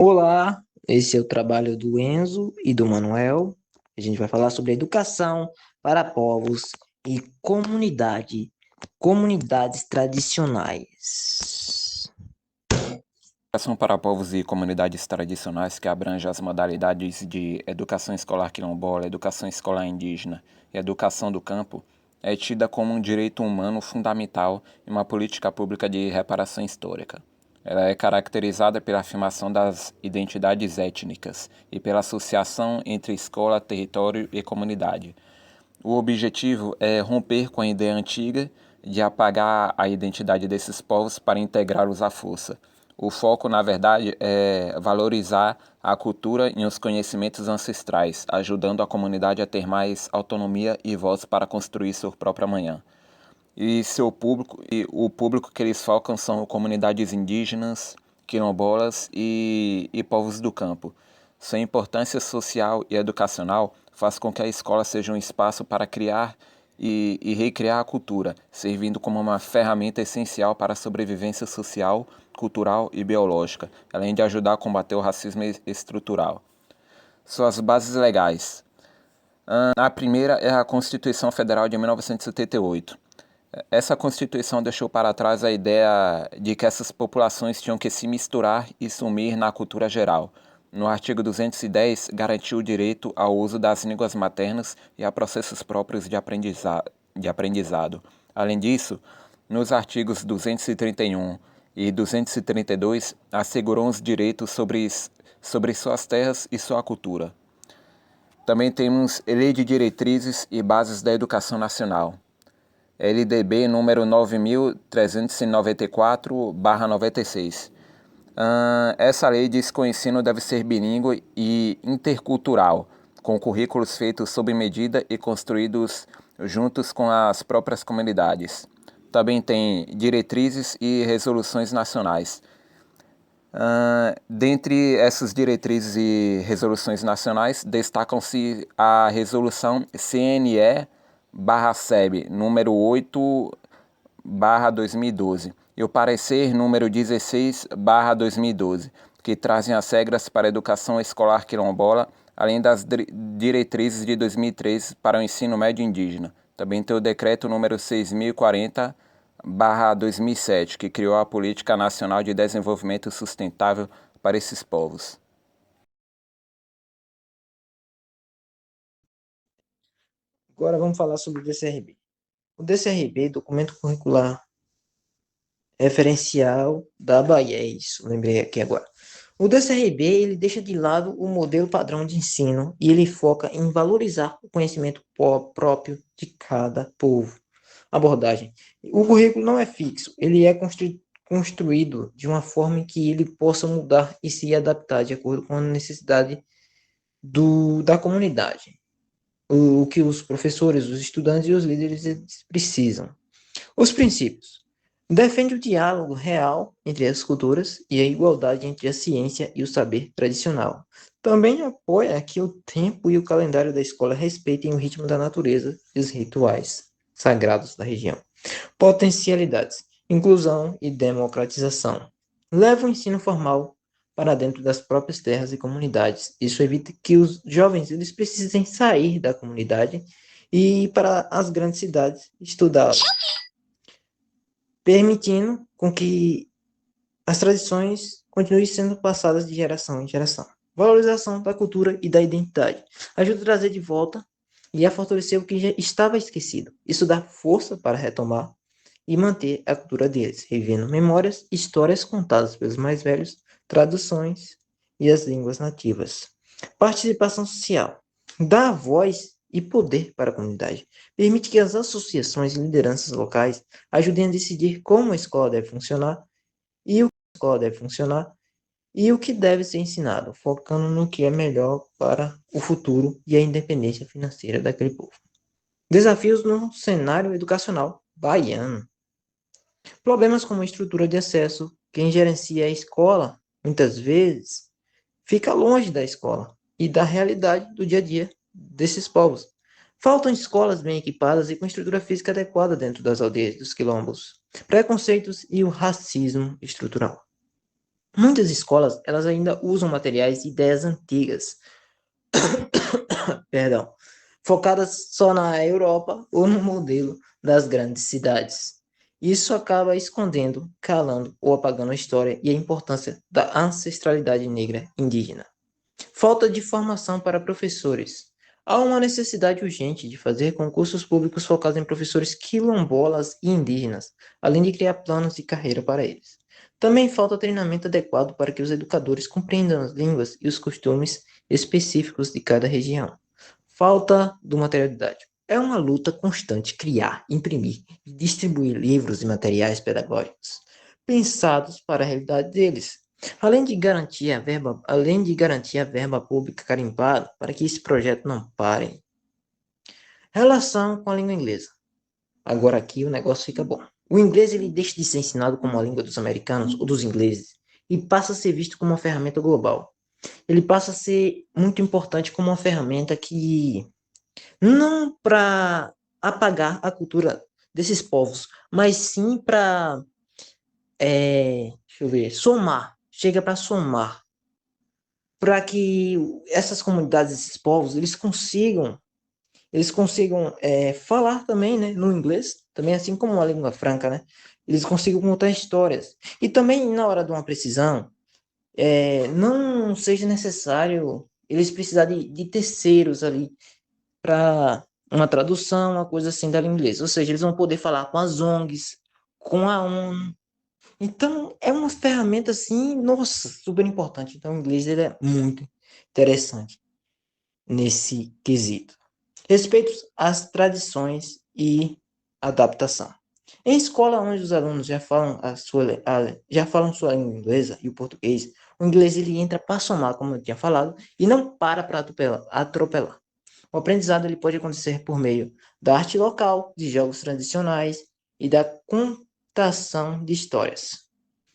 Olá, esse é o trabalho do Enzo e do Manuel. A gente vai falar sobre educação para povos e comunidades tradicionais. Educação para povos e comunidades tradicionais que abrange as modalidades de educação escolar quilombola, educação escolar indígena e educação do campo é tida como um direito humano fundamental em uma política pública de reparação histórica. Ela é caracterizada pela afirmação das identidades étnicas e pela associação entre escola, território e comunidade. O objetivo é romper com a ideia antiga de apagar a identidade desses povos para integrá-los à força. O foco, na verdade, é valorizar a cultura e os conhecimentos ancestrais, ajudando a comunidade a ter mais autonomia e voz para construir seu próprio amanhã. E o público que eles focam são comunidades indígenas, quilombolas e povos do campo. Sua importância social e educacional faz com que a escola seja um espaço para criar e recriar a cultura, servindo como uma ferramenta essencial para a sobrevivência social, cultural e biológica, além de ajudar a combater o racismo estrutural. Suas bases legais. A primeira é a Constituição Federal de 1978. Essa Constituição deixou para trás a ideia de que essas populações tinham que se misturar e sumir na cultura geral. No artigo 210, garantiu o direito ao uso das línguas maternas e a processos próprios de aprendizado. Além disso, nos artigos 231 e 232, assegurou os direitos sobre suas terras e sua cultura. Também temos Lei de Diretrizes e Bases da Educação Nacional. LDB número 9394/96. Essa lei diz que o ensino deve ser bilíngue e intercultural, com currículos feitos sob medida e construídos juntos com as próprias comunidades. Também tem diretrizes e resoluções nacionais. Dentre essas diretrizes e resoluções nacionais, destacam-se a Resolução CNE/SEB, número 8/2012, e o Parecer número 16/2012, que trazem as regras para a educação escolar quilombola, além das diretrizes de 2013 para o ensino médio indígena. Também tem o Decreto número 6040/2007, que criou a Política Nacional de Desenvolvimento Sustentável para esses povos. Agora vamos falar sobre o DCRB. O DCRB, Documento Curricular Referencial da Bahia, é isso, lembrei aqui agora. O DCRB ele deixa de lado o modelo padrão de ensino e ele foca em valorizar o conhecimento próprio de cada povo. Abordagem. O currículo não é fixo, ele é construído de uma forma em que ele possa mudar e se adaptar de acordo com a necessidade da comunidade. O que os professores, os estudantes e os líderes eles precisam. Os princípios. Defende o diálogo real entre as culturas e a igualdade entre a ciência e o saber tradicional. Também apoia que o tempo e o calendário da escola respeitem o ritmo da natureza e os rituais sagrados da região. Potencialidades: inclusão e democratização. Leva o ensino formal para dentro das próprias terras e comunidades. Isso evita que os jovens eles precisem sair da comunidade e ir para as grandes cidades estudar, permitindo com que as tradições continuem sendo passadas de geração em geração. Valorização da cultura e da identidade. Ajuda a trazer de volta e a fortalecer o que já estava esquecido. Isso dá força para retomar e manter a cultura deles, revivendo memórias e histórias contadas pelos mais velhos, traduções e as línguas nativas. Participação social. Dá voz e poder para a comunidade. Permite que as associações e lideranças locais ajudem a decidir como a escola deve funcionar e o que a escola deve funcionar e o que deve ser ensinado, focando no que é melhor para o futuro e a independência financeira daquele povo. Desafios no cenário educacional baiano. Problemas como a estrutura de acesso, quem gerencia a escola, muitas vezes, fica longe da escola e da realidade do dia a dia desses povos. Faltam escolas bem equipadas e com estrutura física adequada dentro das aldeias dos quilombos. Preconceitos e o racismo estrutural. Muitas escolas, elas ainda usam materiais e ideias antigas, perdão, focadas só na Europa ou no modelo das grandes cidades. Isso acaba escondendo, calando ou apagando a história e a importância da ancestralidade negra indígena. Falta de formação para professores. Há uma necessidade urgente de fazer concursos públicos focados em professores quilombolas e indígenas, além de criar planos de carreira para eles. Também falta treinamento adequado para que os educadores compreendam as línguas e os costumes específicos de cada região. Falta do material didático. É uma luta constante criar, imprimir e distribuir livros e materiais pedagógicos pensados para a realidade deles. Além de garantir a verba pública carimbada para que esse projeto não pare. Relação com a língua inglesa. Agora aqui o negócio fica bom. O inglês ele deixa de ser ensinado como a língua dos americanos ou dos ingleses e passa a ser visto como uma ferramenta global. Ele passa a ser muito importante como uma ferramenta que não para apagar a cultura desses povos, mas sim para, deixa eu ver, somar. Chega para somar, para que essas comunidades, esses povos, eles consigam falar também, né, no inglês, também assim como uma língua franca, né? Eles consigam contar histórias. E também na hora de uma precisão, não seja necessário eles precisar de terceiros ali para uma tradução, uma coisa assim da língua inglesa. Ou seja, eles vão poder falar com as ONGs, com a ONU. Então, é uma ferramenta assim, nossa, super importante. Então, o inglês ele é muito interessante nesse quesito. Respeito às tradições e adaptação. Em escola onde os alunos já falam sua língua inglesa e o português, o inglês ele entra para somar, como eu tinha falado, e não para atropelar. O aprendizado ele pode acontecer por meio da arte local, de jogos tradicionais e da contação de histórias.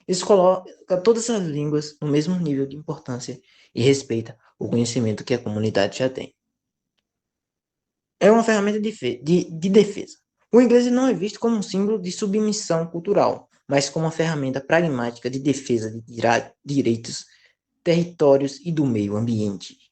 Isso coloca todas as línguas no mesmo nível de importância e respeita o conhecimento que a comunidade já tem. É uma ferramenta de defesa. O inglês não é visto como um símbolo de submissão cultural, mas como uma ferramenta pragmática de defesa de direitos, territórios e do meio ambiente.